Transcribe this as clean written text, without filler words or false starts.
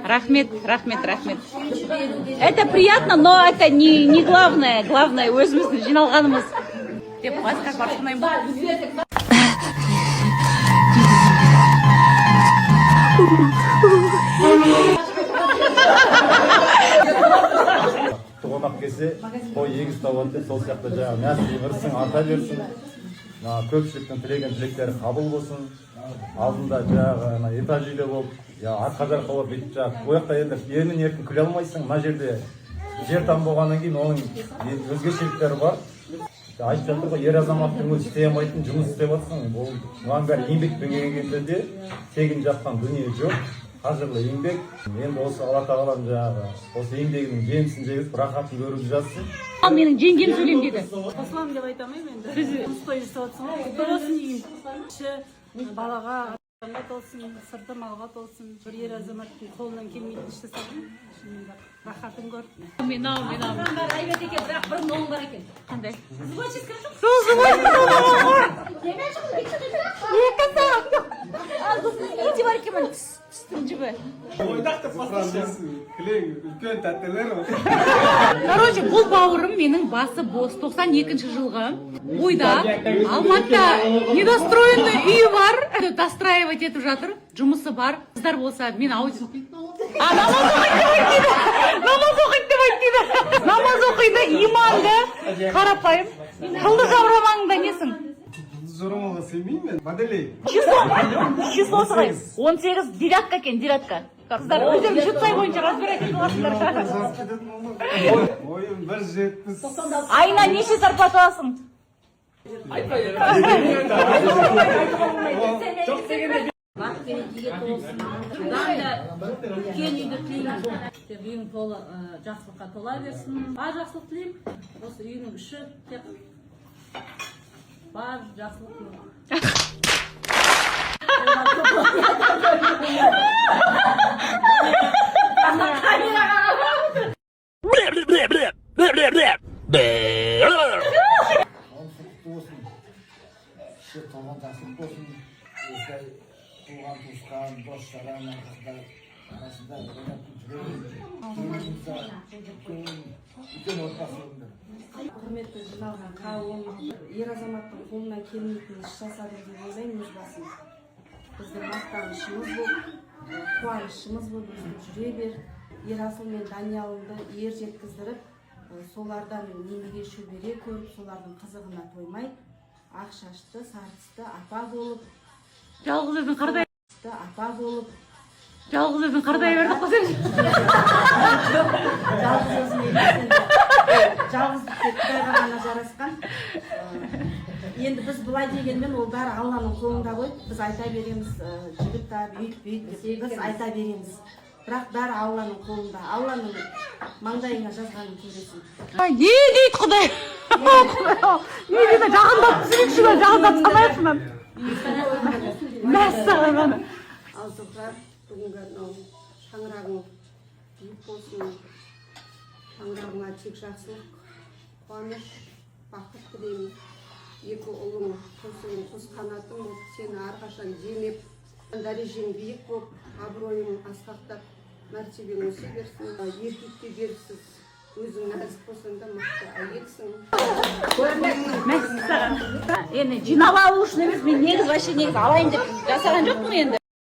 Рахмет. Это приятно, но это не главное. Главное, өзіміздің жиналғанымыз. Деп басқа барсынайым ба? Қонақ келсе, қой егіз тауып сол сияқты жаңағы нәсіл ырысың арта берсін. Көпшіліктің тілеген тілектері қабыл болсын. Алдында жаңағы этажиде болып, арқа жарқа болып бүйтіп жаңағы бұл жақта енді ермен еркін күле алмайсың. Мына жерде жер там болғаннан кейін оның өзгешеліктері бар. Айтып жатыр ғой, ер азаматтың өзі істей алмайтын жұмыс істеп жатсың. Бұл бұған бәрі еңбекпен келген жерде тегін жатқан дүние жоқ. Қажырлы еңбек. Енді осы Алла тағалам жаңағы осы еңбегінің жемісін жегізіп, рахатын көруді жазсын. Ал менің жеңгем сөйлем деді. Қосыламын деп айтамын енді. Біз жұмыстой жасап жатсың. Құтты болсын деймін. Балаға толсын, сырды малға толсын. Бір ер азаматтың қолынан келмейтін іс жасадың. Шынында рахатын көр. Мен. Айбет екен, бірақ бір ноң бар екен. Қандай? Зубочистка жоқ. Иди бар екен, түстің жібі. Ойдақты пасташасы, кілең, үлкен тәттелер ғой. Короче, бұл бауырым менің басы бос 92 жылғы. Ойда Алматыда недостроенный үйі бар. Достраивать етіп жатыр. Жұмысы бар. Қыздар болса, мен аудио. Намаз оқиды, иманды, қарапайым. Қылды жаурамаңда несің? Жорамалға сүймеймін, моделей. Число сұрай. 18 девятка екен, девятка. Қыздар, өздерің жұтсай бойынша разбирать етіп аласыңдар. Ойым 170. Айына неше зарплата аласың? Бақ берекеге толсын. Бұдан да үлкен үйді тілеймін. Үйің толы жақсылыққа тола берсін. Бар жақсылық тілеймін. Осы үйінің іші тек бар жақсылық туған туысқан достары қыздар арасында үлкен отбасы болыңдар. Құрметті жиналған қауым, ер азаматтың қолынан келмейтін іс жасады деп ойлаймын өз басым. Біздің мақтанышымыз болып, қуанышымыз болып өстіп жүре бер. Ерасыл мен Даниялымды ер жеткіздіріп, солардан немеге шөбере көріп, солардың қызығына тоймай, ақ шашты, сартысты апа болып, Жалғыз өзің қардай бердік қосен. жалғыз өзім емес, жалғыздық тек Құдайға ғана жарасқан. Енді біз бұлай дегенмен ол бәрі Алланың қолында ғой. Біз айта береміз, жігіт тап, үйт деп біз айта береміз. Бірақ бәрі Алланың қолында. Алланың маңдайына жазғанын көресің. Не дейді Құдай? Не дейді? Жағындап түсірекші бе? Жағындап санайықшынан. Мәссаған. Ал Зұхра, бүгінгі шаңырағың биік болсын. Шаңырағыңа тек жақсылық, қуаныш, бақыт тілеймін. Екі ұлың, қосың, қос қанатың болып, сені әрқашан жемеп, дәрежең биік болып, абыройың асқақтап, мәртебең өсе берсін. Еркекке беріпсіз, өзің нәзік болсаң да мықты әйелсің. Мәссаған. Енді жинап алу үшін емес, мен негіз алайын деп жасаған жоқпын енді.